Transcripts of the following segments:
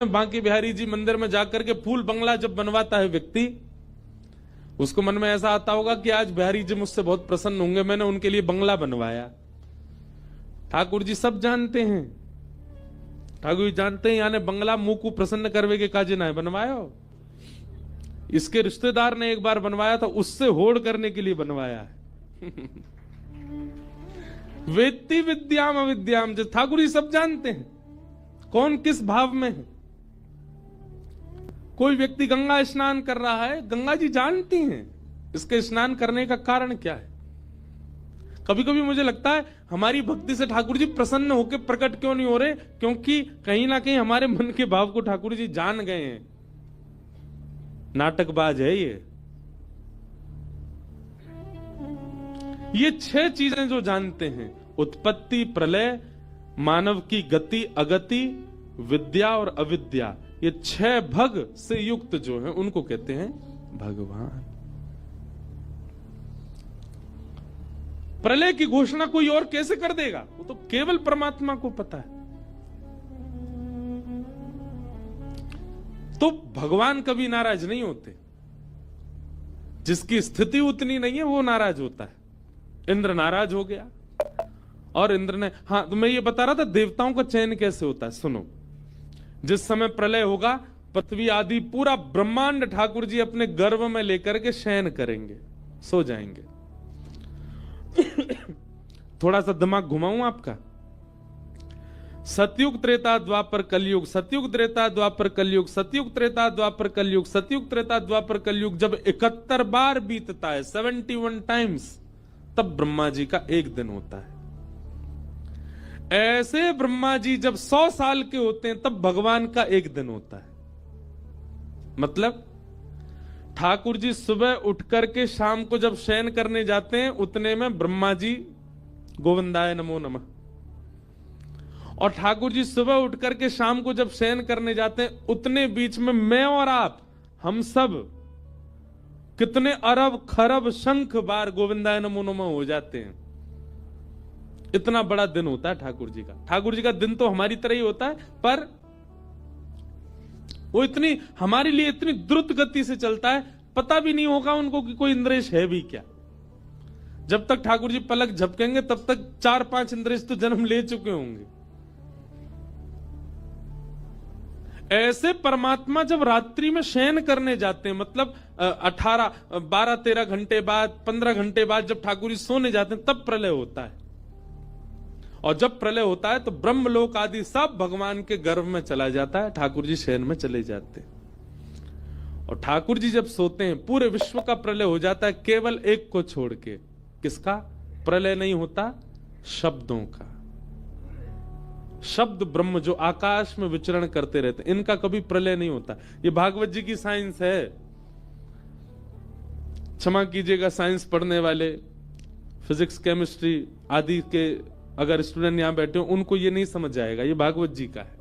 बांके बिहारी जी मंदिर में जाकर के फूल बंगला जब बनवाता है व्यक्ति, उसको मन में ऐसा आता होगा कि आज बिहारी जी मुझसे बहुत प्रसन्न होंगे, मैंने उनके लिए बंगला बनवाया। ठाकुर जी सब जानते हैं, ठाकुर जी जानते हैं यानी बंगला मुंह को प्रसन्न करवे के काजे ना बनवाया। इसके रिश्तेदार ने एक बार बनवाया था, उससे होड़ करने के लिए बनवाया है। वेत्ति विद्याम अविद्याम, जो ठाकुर जी सब जानते हैं कौन किस भाव में है। कोई व्यक्ति गंगा स्नान कर रहा है, गंगा जी जानती हैं इसके स्नान करने का कारण क्या है। कभी कभी मुझे लगता है हमारी भक्ति से ठाकुर जी प्रसन्न होकर प्रकट क्यों नहीं हो रहे, क्योंकि कहीं ना कहीं हमारे मन के भाव को ठाकुर जी जान गए हैं। नाटकबाज है ये 6 चीजें जो जानते हैं, उत्पत्ति, प्रलय, मानव की गति अगति, विद्या और अविद्या, ये 6 भग से युक्त जो है उनको कहते हैं भगवान। प्रलय की घोषणा कोई और कैसे कर देगा, वो तो केवल परमात्मा को पता है। तो भगवान कभी नाराज नहीं होते, जिसकी स्थिति उतनी नहीं है वो नाराज होता है। इंद्र नाराज हो गया और इंद्र ने, हाँ तो मैं ये बता रहा था देवताओं का चयन कैसे होता है। सुनो, जिस समय प्रलय होगा पृथ्वी आदि पूरा ब्रह्मांड ठाकुर जी अपने गर्भ में लेकर के शयन करेंगे, सो जाएंगे। थोड़ा सा दिमाग घुमाऊं आपका। सतयुग त्रेता द्वापर कलयुग, सतयुग त्रेता द्वापर कलयुग, सतयुग त्रेता द्वापर कलयुग, सतयुग त्रेता द्वापर कलयुग जब 71 बार बीतता है, 71 टाइम्स, तब ब्रह्मा जी का एक दिन होता है। ऐसे ब्रह्मा जी जब 100 साल के होते हैं तब भगवान का एक दिन होता है। मतलब ठाकुर जी सुबह उठ करके शाम को जब शयन करने जाते हैं उतने में ब्रह्मा जी गोविंदाय नमो नमः, और ठाकुर जी सुबह उठ करके शाम को जब शयन करने जाते हैं उतने बीच में मैं और आप, हम सब कितने अरब खरब शंख बार गोविंदाय नमो नमः हो जाते हैं। इतना बड़ा दिन होता है ठाकुर जी का। ठाकुर जी का दिन तो हमारी तरह ही होता है, पर वो इतनी हमारे लिए इतनी द्रुत गति से चलता है, पता भी नहीं होगा उनको कि कोई इंद्रेश है भी क्या। जब तक ठाकुर जी पलक झपकेंगे तब तक 4-5 इंद्रेश तो जन्म ले चुके होंगे। ऐसे परमात्मा जब रात्रि में शयन करने जाते हैं, मतलब 12-13 घंटे बाद, 15 घंटे बाद जब ठाकुर जी सोने जाते हैं तब प्रलय होता है। और जब प्रलय होता है तो ब्रह्मलोक आदि सब भगवान के गर्भ में चला जाता है, ठाकुर जी शयन में चले जाते हैं। और ठाकुर जी जब सोते हैं पूरे विश्व का प्रलय हो जाता है, केवल एक को छोड़ के। किसका प्रलय नहीं होता? शब्दों का। शब्द ब्रह्म जो आकाश में विचरण करते रहते, इनका कभी प्रलय नहीं होता। ये भागवत जी की साइंस है। क्षमा कीजिएगा साइंस पढ़ने वाले, फिजिक्स केमिस्ट्री आदि के अगर स्टूडेंट यहां बैठे हो उनको ये नहीं समझ आएगा, ये भागवत जी का है।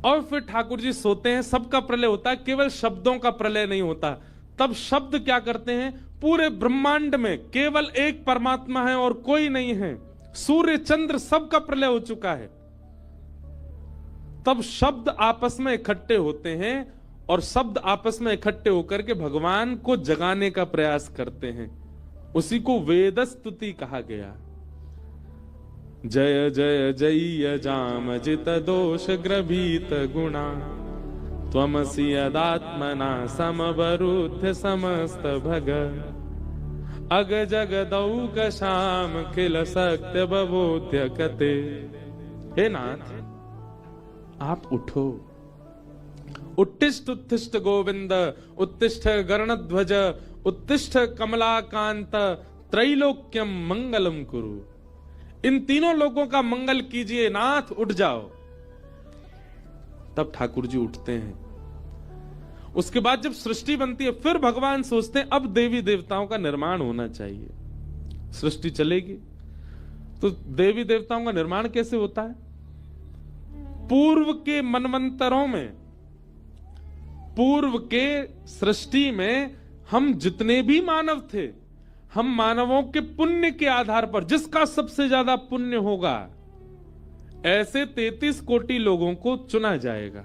और फिर ठाकुर जी सोते हैं, सबका प्रलय होता है, केवल शब्दों का प्रलय नहीं होता। तब शब्द क्या करते हैं? पूरे ब्रह्मांड में केवल एक परमात्मा है और कोई नहीं है। सूर्य चंद्र सबका प्रलय हो चुका है। तब शब्द आपस में इकट्ठे होते हैं और शब्द आपस में इकट्ठे होकर के भगवान को जगाने का प्रयास करते हैं। उसी को वेद स्तुति कहा गया। जय जय जय जाम जित दोष ग्रभीत गुणा त्वमसि यदात्मना समवरुद्ध समस्त भग अग जगदौक शाम खिल सत्य बबोध्य कते। हे नाथ, आप उठो। उत्तिष्ठ उत्तिष्ठ गोविंद, उत्तिष्ठ गरुणध्वज, उत्तिष्ठ कमलाकांत, त्रैलोक्यम मंगलम कुरु। इन तीनों लोगों का मंगल कीजिए नाथ, उठ जाओ। तब ठाकुर जी उठते हैं। उसके बाद जब सृष्टि बनती है फिर भगवान सोचते हैं अब देवी देवताओं का निर्माण होना चाहिए। सृष्टि चलेगी तो देवी देवताओं का निर्माण कैसे होता है? पूर्व के मनवंतरों में, पूर्व के सृष्टि में हम जितने भी मानव थे, हम मानवों के पुण्य के आधार पर जिसका सबसे ज्यादा पुण्य होगा, ऐसे 33 कोटि लोगों को चुना जाएगा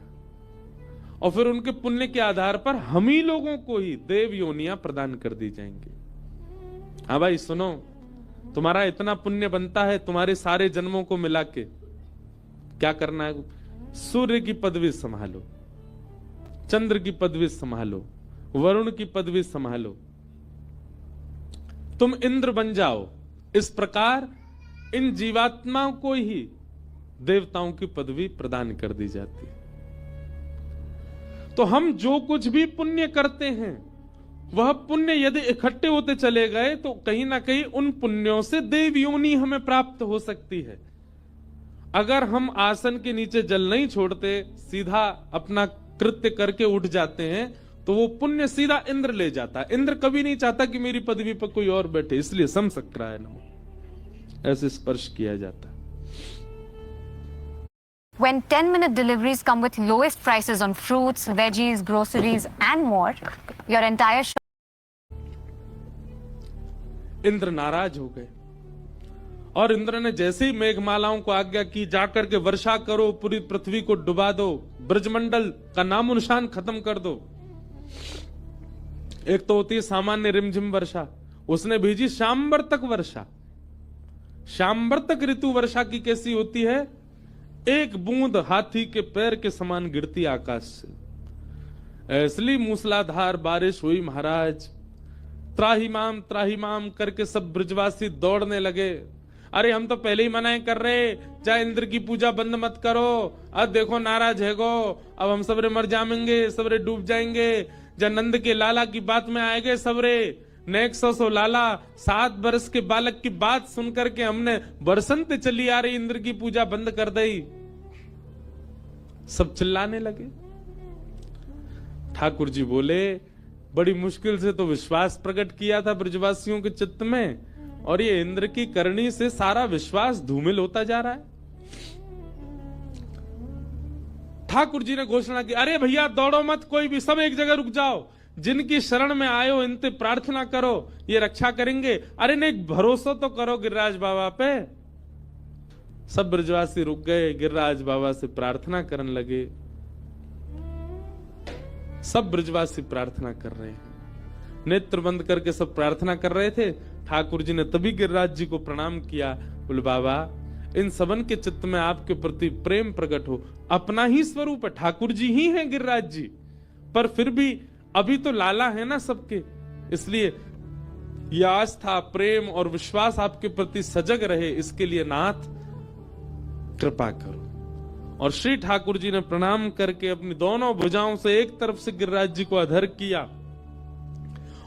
और फिर उनके पुण्य के आधार पर हम ही लोगों को ही देव योनियां प्रदान कर दी जाएंगी। हाँ भाई सुनो, तुम्हारा इतना पुण्य बनता है, तुम्हारे सारे जन्मों को मिला के क्या करना है? सूर्य की पदवी संभालो, चंद्र की पदवी संभालो, वरुण की पदवी संभालो, तुम इंद्र बन जाओ। इस प्रकार इन जीवात्माओं को ही देवताओं की पदवी प्रदान कर दी जाती है। तो हम जो कुछ भी पुण्य करते हैं, वह पुण्य यदि इकट्ठे होते चले गए तो कहीं ना कहीं उन पुण्यों से देव योनि हमें प्राप्त हो सकती है। अगर हम आसन के नीचे जल नहीं छोड़ते, सीधा अपना कृत्य करके उठ जाते हैं, तो वो पुण्य सीधा इंद्र ले जाता है। इंद्र कभी नहीं चाहता कि मेरी पदवी पर कोई और बैठे, इसलिए समशक्राय नमः ऐसे स्पर्श किया जाता है। When 10-minute deliveries come with lowest prices on fruits, veggies, groceries and more, your entire Indra नाराज हो गए और इंद्र ने जैसे ही मेघमालाओं को आज्ञा की, जाकर के वर्षा करो, पूरी पृथ्वी को डुबा दो, ब्रजमंडल का नामो निशान खत्म कर दो। एक तो होती है सामान्य रिमझिम वर्षा, उसने भेजी शाम्बर तक वर्षा। शाम्बर तक ऋतु वर्षा की कैसी होती है? एक बूंद हाथी के पैर के समान गिरती आकाश से। ऐसी मूसलाधार बारिश हुई महाराज, त्राहिमाम करके सब ब्रजवासी दौड़ने लगे। अरे हम तो पहले ही मना कर रहे, चाहे इंद्र की पूजा बंद मत करो, अब देखो नाराज है गो, अब हम सबरे मर जाएंगे, सबरे डूब जाएंगे। जब नंद के लाला की बात में आए गए सबरे, नेक सो लाला, 7 वर्ष के बालक की बात सुनकर के हमने बरसंत चली आ रही इंद्र की पूजा बंद कर दी। सब चिल्लाने लगे। ठाकुर जी बोले, बड़ी मुश्किल से तो विश्वास प्रकट किया था ब्रजवासियों के चित्त में, और ये इंद्र की करनी से सारा विश्वास धूमिल होता जा रहा है। ठाकुर जी ने घोषणा की, अरे भैया दौड़ो मत, कोई भी, सब एक जगह रुक जाओ, जिनकी शरण में आयो इनसे प्रार्थना करो, ये रक्षा करेंगे। अरे नहीं, भरोसा तो करो गिरिराज बाबा पे। सब ब्रजवासी रुक गए, गिरिराज बाबा से प्रार्थना करने लगे। सब ब्रजवासी प्रार्थना कर रहे हैं, नेत्र बंद करके सब प्रार्थना कर रहे थे। ठाकुर जी ने तभी गिरिराज जी को प्रणाम किया, बोले बाबा इन सबन के चित्त में आपके प्रति प्रेम प्रकट हो। अपना ही स्वरूप है, ठाकुर जी ही हैं गिरिराज जी, पर फिर भी अभी तो लाला है ना सबके, इसलिए यह आस्था, प्रेम और विश्वास आपके प्रति सजग रहे, इसके लिए नाथ कृपा करो। और श्री ठाकुर जी ने प्रणाम करके अपनी दोनों भुजाओं से एक तरफ से गिरिराज जी को अधर किया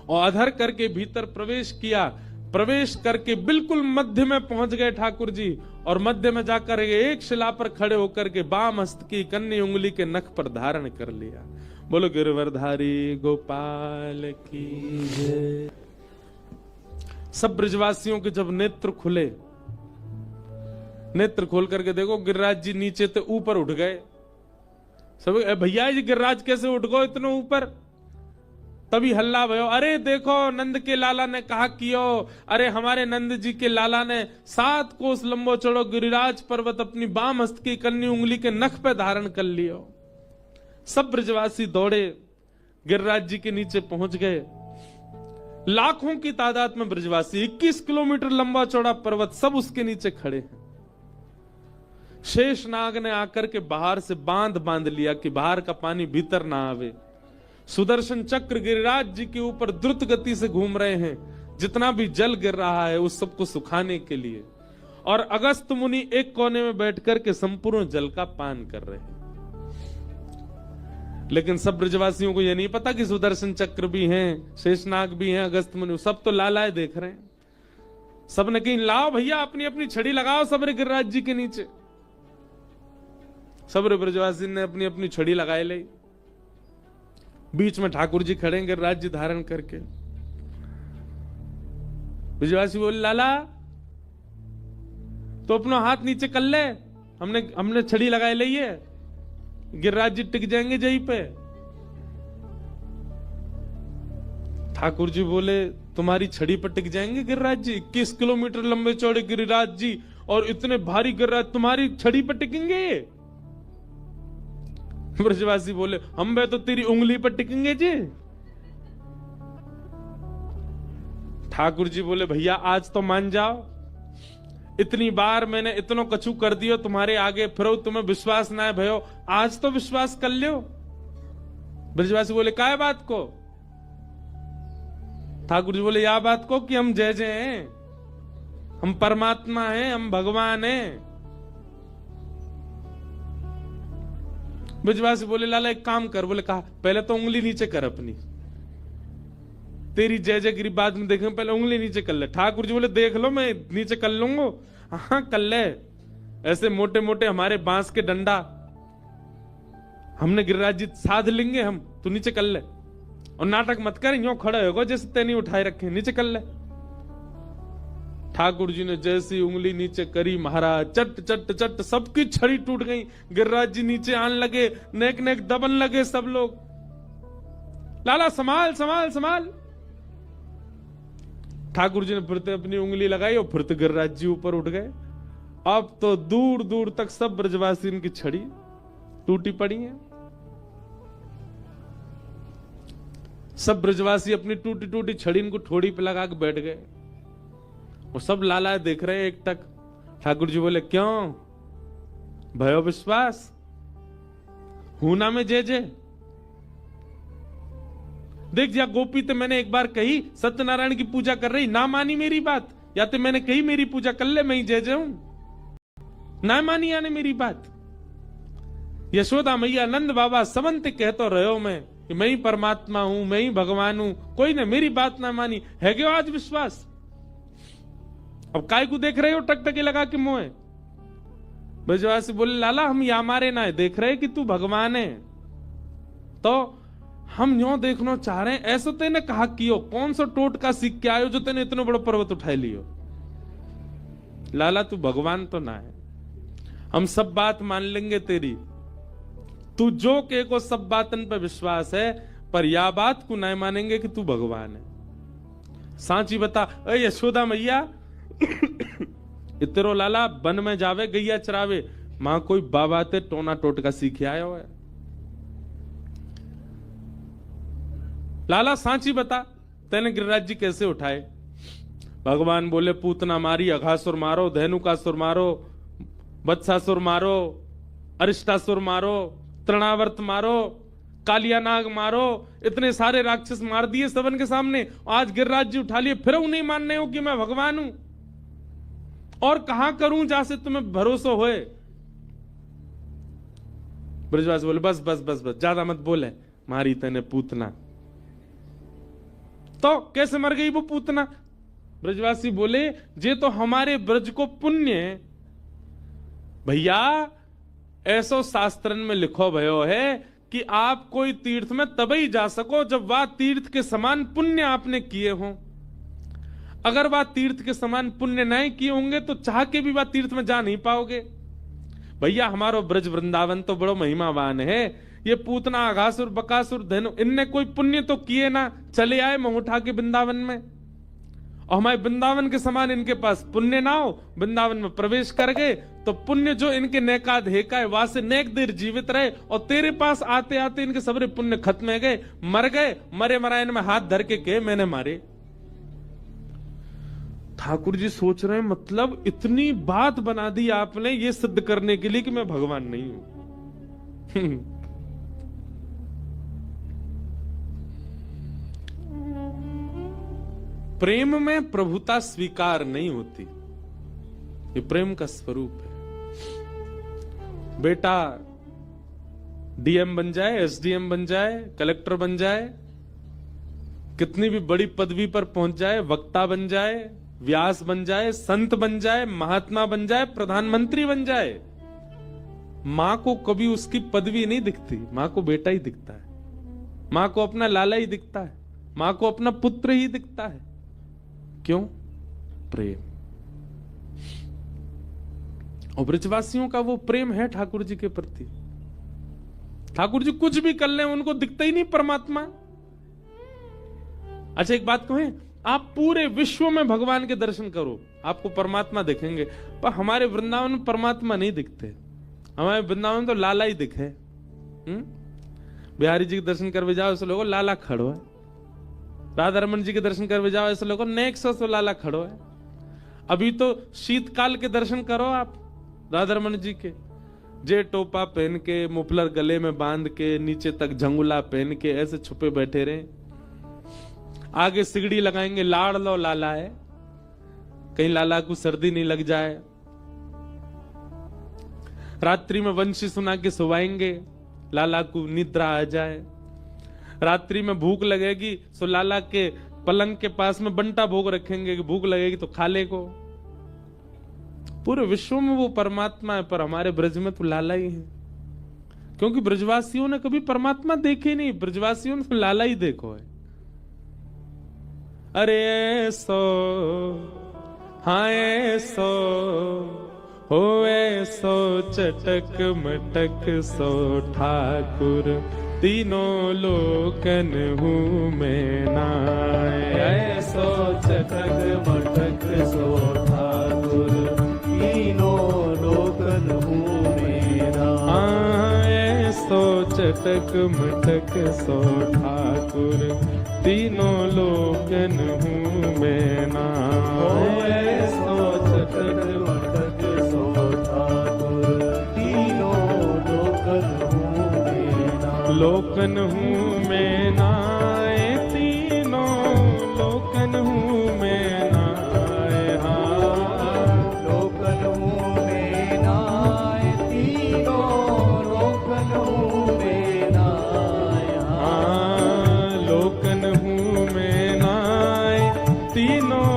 और अधर करके भीतर प्रवेश किया। प्रवेश करके बिल्कुल मध्य में पहुंच गए ठाकुर जी, और मध्य में जाकर एक शिला पर खड़े होकर के बाम हस्त की कन्नी उंगली के नख पर धारण कर लिया। बोलो गिरवरधारी गोपाल की जय। सब ब्रजवासियों के जब नेत्र खुले, नेत्र खोल करके देखो गिरिराज जी नीचे से ऊपर उठ गए। सब भैया जी गिरिराज कैसे उठ गए इतने ऊपर? तभी हल्ला भयो, अरे देखो नंद के लाला ने कहा कियो, अरे हमारे नंद जी के लाला ने 7 कोस लंबो चढ़ो गिरिराज पर्वत अपनी बाम हस्त की कन्नी उंगली के नख पे धारण कर लियो। सब ब्रजवासी दौड़े, गिरिराज जी के नीचे पहुंच गए। लाखों की तादाद में ब्रजवासी, 21 किलोमीटर लंबा चौड़ा पर्वत, सब उसके नीचे खड़े हैं। शेषनाग ने आकर के बाहर से बांध लिया कि बाहर का पानी भीतर ना आवे। सुदर्शन चक्र गिरिराज जी के ऊपर द्रुत गति से घूम रहे हैं, जितना भी जल गिर रहा है उस सबको सुखाने के लिए। और अगस्त मुनि एक कोने में बैठकर के संपूर्ण जल का पान कर रहे हैं। लेकिन सब ब्रजवासियों को यह नहीं पता कि सुदर्शन चक्र भी हैं, शेषनाग भी हैं, अगस्त मुनि, सब तो लालाए देख रहे हैं। सब ने कही, लाओ भैया अपनी अपनी छड़ी लगाओ सबरे गिरिराज जी के नीचे। सबरे ब्रजवासी ने अपनी अपनी छड़ी लगाए ली। बीच में ठाकुर जी खड़े, गिरिराज जी धारण करके। ब्रजवासी बोले, लाला तो अपना हाथ नीचे कर ले, हमने छड़ी लगाए ली है, गिरिराज जी टिक जाएंगे जहीं पे। ठाकुर जी बोले, तुम्हारी छड़ी पर टिक जाएंगे गिरिराज जी? 21 किलोमीटर लंबे चौड़े गिरिराज जी और इतने भारी गिरिराज तुम्हारी छड़ी पर टिकेंगे? ब्रजवासी बोले हम बे तो तेरी उंगली पर टिकेंगे जी। ठाकुर जी बोले भैया आज तो मान जाओ, इतनी बार मैंने इतनो कछु कर दियो तुम्हारे आगे, फिर तुम्हें विश्वास ना है भयो, आज तो विश्वास कर लियो। ब्रजवासी बोले काय बात को? ठाकुर जी बोले या बात को कि हम जय जय हैं, हम परमात्मा हैं, हम भगवान हैं। ब्रजवासी बोले लाला एक काम कर। बोले कहा पहले तो उंगली नीचे कर अपनी, तेरी जय जयगिरी बाद में देखेंगे, पहले उंगली नीचे कर ले। ठाकुर जी बोले देख लो मैं नीचे कर लूंगा। हाँ कर ले, ऐसे मोटे मोटे हमारे बांस के डंडा हमने गिरिराज जी साध लेंगे हम, तू नीचे कर ले। और नाटक मत कर, यूं खड़े होगा जैसे तेनी उठाए रखे, नीचे कर ले। ठाकुर जी ने जैसी उंगली नीचे करी महाराज चट चट चट सबकी छड़ी टूट गई। गिरिराज जी नीचे आने लगे, नेक नेक दबन लगे सब लोग। लाला संभाल संभाल संभाल। ठाकुर जी ने फिर अपनी उंगली लगाई और फिर गिरिराज जी ऊपर उठ गए। अब तो दूर दूर तक सब ब्रजवासी इनकी छड़ी टूटी पड़ी है। सब ब्रजवासी अपनी टूटी टूटी छड़ी इनको ठोड़ी पे लगा के बैठ गए और सब लाला देख रहे एक टक। ठाकुर जी बोले क्यों भयो विश्वास, हूना में जय जय। देख जा गोपी तो मैंने एक बार कही सत्यनारायण की पूजा कर रही, ना मानी मेरी बात, या तो मैंने कही मेरी पूजा कर ले मैं ही जय जय हूं, ना मानी आने मेरी बात। यशोदा मैया नंद बाबा समन्त कह तो रहे हो मैं कि मैं ही परमात्मा हूं, मैं ही भगवान हूं, कोई ने मेरी बात ना मानी, है क्यों आज विश्वास? अब काय को देख रहे हो टकटके लगा के मुंह? ब्रजवासी बोले लाला हम या मारे ना है, देख रहे कि तू भगवान है तो हम यूं देखना चाह रहे हैं। ऐसा तेने कहा कियो, कौन सा टोट का सीख के आयो जो तेने इतना बड़ा पर्वत उठा लियो? लाला तू भगवान तो ना है, हम सब बात मान लेंगे तेरी, तू जो के को सब बातन पर विश्वास है, पर या बात को नहीं मानेंगे कि तू भगवान है। सांची बता अरे यशोदा मैया इतरो लाला वन में जावे गैया चरावे, मां कोई बाबा ते टोना टोटका सीखे आयो है। लाला सांची बता तेने गिरिराज जी कैसे उठाए? भगवान बोले पूतना मारी, अघासुर मारो, धेनुकासुर मारो, वत्सासुर मारो, अरिष्टासुर मारो, तृणावर्त मारो, कालिया नाग मारो, इतने सारे राक्षस मार दिए सबन के सामने। आज गिरिराज जी उठा लिए, फिर नहीं मानने हो कि मैं भगवान हूं? और कहां करूं जहां से तुम्हें भरोसा होए? ब्रजवासी बोले बस बस बस बस ज्यादा मत बोले, मारी तेने पूतना। तो कैसे मर गई वो पूतना? ब्रजवासी बोले जे तो हमारे ब्रज को पुण्य भैया, ऐसो शास्त्रन में लिखो भयो है कि आप कोई तीर्थ में तभी जा सको जब वह तीर्थ के समान पुण्य आपने किए हो। अगर वह तीर्थ के समान पुण्य नहीं किए होंगे तो चाह के भी वह तीर्थ में जा नहीं पाओगे। भैया हमारो ब्रज वृंदावन तो बड़ो महिमावान है, ये पूतना अघासुर बकासुर धेनु इनने कोई पुण्य तो किए ना, चले आए मुंह उठा के वृंदावन में, और हमारे वृंदावन के समान इनके पास पुण्य ना हो, वृंदावन में प्रवेश कर गए तो पुण्य जो इनके नेका धेका है वहां से नेक देर जीवित रहे, और तेरे पास आते आते इनके सबरे पुण्य खत्म हो गए, मर गए, मरे मरायन में हाथ धर के कहे मैंने मारे। ठाकुर जी सोच रहे हैं मतलब इतनी बात बना दी आपने ये सिद्ध करने के लिए कि मैं भगवान नहीं हूं। प्रेम में प्रभुता स्वीकार नहीं होती, ये प्रेम का स्वरूप है। बेटा डीएम बन जाए, एसडीएम बन जाए, कलेक्टर बन जाए, कितनी भी बड़ी पदवी पर पहुंच जाए, वक्ता बन जाए, व्यास बन जाए, संत बन जाए, महात्मा बन जाए, प्रधानमंत्री बन जाए, मां को कभी उसकी पदवी नहीं दिखती, मां को बेटा ही दिखता है, मां को अपना लाला ही दिखता है, मां को अपना पुत्र ही दिखता है। क्यों? प्रेम। और ब्रजवासियों का वो प्रेम है ठाकुर जी के प्रति। ठाकुर जी कुछ भी कर ले उनको दिखता ही नहीं परमात्मा। अच्छा एक बात कहें, आप पूरे विश्व में भगवान के दर्शन करो, आपको परमात्मा दिखेंगे। पर हमारे वृंदावन में परमात्मा नहीं दिखते, हमारे वृंदावन में तो लाला ही दिखे। बिहारी जी के दर्शन करवे जाओ ऐसे लोगों लाला खड़ो है, राधा रमन जी के दर्शन करवे जाओ ऐसे लोगों नेक्सस लाला खड़ो है। अभी तो शीतकाल के दर्शन करो आप राधा रमन जी के, जे टोपा पहन के, मुफलर गले में बांध के, नीचे तक झंगुला पहन के ऐसे छुपे बैठे रहे, आगे सिगड़ी लगाएंगे, लाड़ लो लाला है, कहीं लाला को सर्दी नहीं लग जाए। रात्रि में वंशी सुना के सुवाएंगे, लाला को निद्रा आ जाए। रात्रि में भूख लगेगी तो लाला के पलंग के पास में बंटा भोग रखेंगे कि भूख लगेगी तो खा ले को। पूरे विश्व में वो परमात्मा है, पर हमारे ब्रज में तो लाला ही है, क्योंकि ब्रजवासियों ने कभी परमात्मा देखे नहीं, ब्रजवासियों ने तो लाला ही देखो है। अरे सो हाँ सो होए सो चटक मटक सो ठाकुर, तीनों लोकन हूँ मैं नाय। सो चटक मटक सो ठाकुर, तीनों लोकन हूँ मैं नाय। सो चटक मटक सो ठाकुर, तीनों लोकन हूँ मैं नाय। सो चटक मटक सो ठाकुर, तीनों लोकन हूँ मैं नाय। लोकन हूँ मैं नाय, तीनों लोकन हूँ मैं नाय। हाँ लोकन हूँ मैं नाय, तीनों लोकन हूँ मैं नाय। हाँ लोकन हूँ मैं नाय, तीनों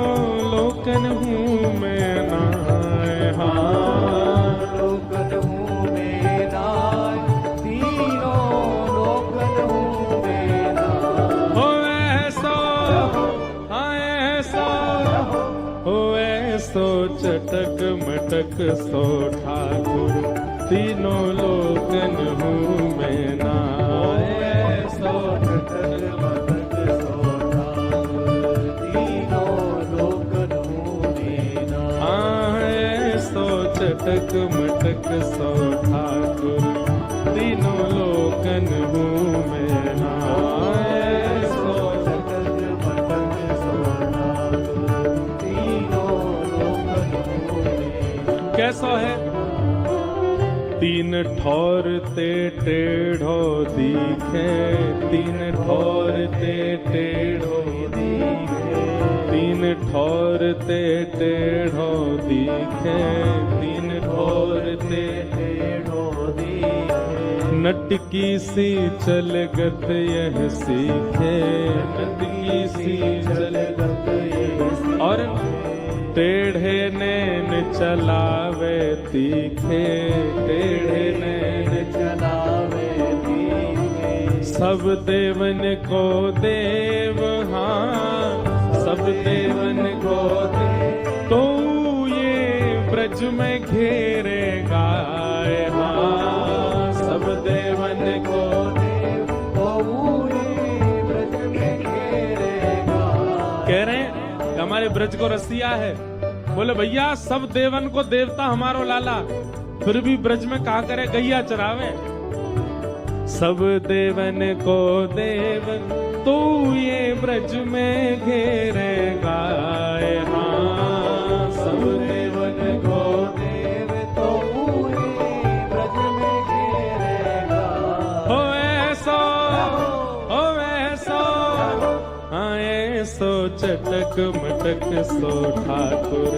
लोकन हूँ मैं नाय। हाँ लोकन हूँ मैं नाय, तीनों लोकन हूँ मैं नाय। हो ऐसो हाँ ऐसो हो ऐसो चटक मटक सो ठाकुर, तीनों लोकन हूँ मैं नाय। ऐसो चटक मटक सो ठाकुर, तीनों लोकन हूँ मैं नाय। ऐसो चटक मटक सो ठाकुर, तीनों लोकन हूँ मैं नाय। ऐसो चटक मटक सो ठाकुर, तीनों लोकन हूँ मैं। कैसा है? तीन ठौर ते टेढ़ो दिखे, तीन ठौर ते टेढ़ो दिखे, तीन ठौर ते टेढ़ो दिखे, तीन ठौर ते टेढ़ो दिखे। नटकी सी चलगत यह सीखे, नटकी सी चलगत यह सीखे। और टेढ़े नैन चलावे तीखे, टेढ़े नैन चलावे तीखे। सब देवन को देव हाँ, सब देवन को देव, तो ये ब्रज में घेरेगा हाँ। सब देवन को देव, तो ये ब्रज में घेरेगा। कह रहे हैं हमारे ब्रज को रसिया है, बोले भैया सब देवन को देवता हमारो लाला, फिर भी ब्रज में कहा करे गैया चरावे। सब देवन को देव, तो ये ब्रज में घेरेगा हाँ। सब देवन को देव, तो ये ब्रज में घेरेगा। हो ऐसा हो ऐसा हाँ ऐसो चटक मटक सो ठाकुर,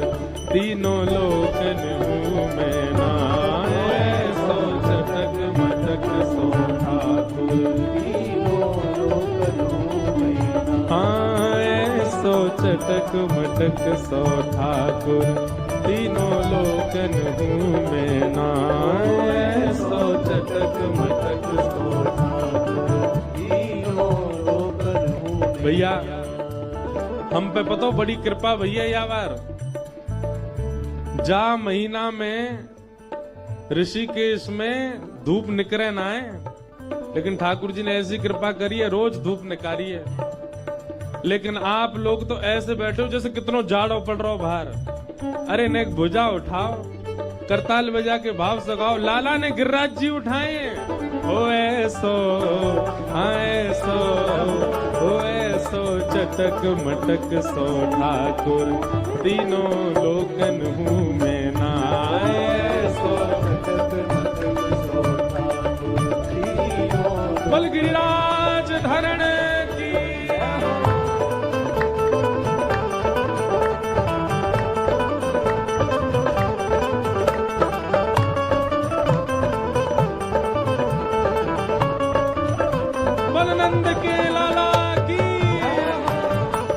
तीनों लोकन हूँ मैं नाय। ऐसो चटक मटक सो ठाकुर, तीनों लोकन हूँ मैं नाय। हाँ ऐसो चटक मटक सो ठाकुर, तीनों लोकन हूँ मैं नाय। ऐसो चटक मटक सो ठाकुर, तीनों लोकन हूँ। भैया हम पे पतो बड़ी कृपा भैया यार। जा महीना में ऋषिकेश में धूप निकरे ना है, लेकिन ठाकुर जी ने ऐसी कृपा करी है रोज धूप निकारी है। लेकिन आप लोग तो ऐसे बैठे हो जैसे कितनो जाड़ो पड़ रहा हो बाहर। अरे नेक भुजा उठाओ, करताल बजा के भाव सगाओ। लाला ने गिरिराज जी उठाए, ओ ऐसो ऐसो ओ ऐसो चटक मटक सो ठाकुर, तीनों लोकन हूँ मैं ना। ऐसो चटक मटक सो ठाकुर, बल गिरिराज धरण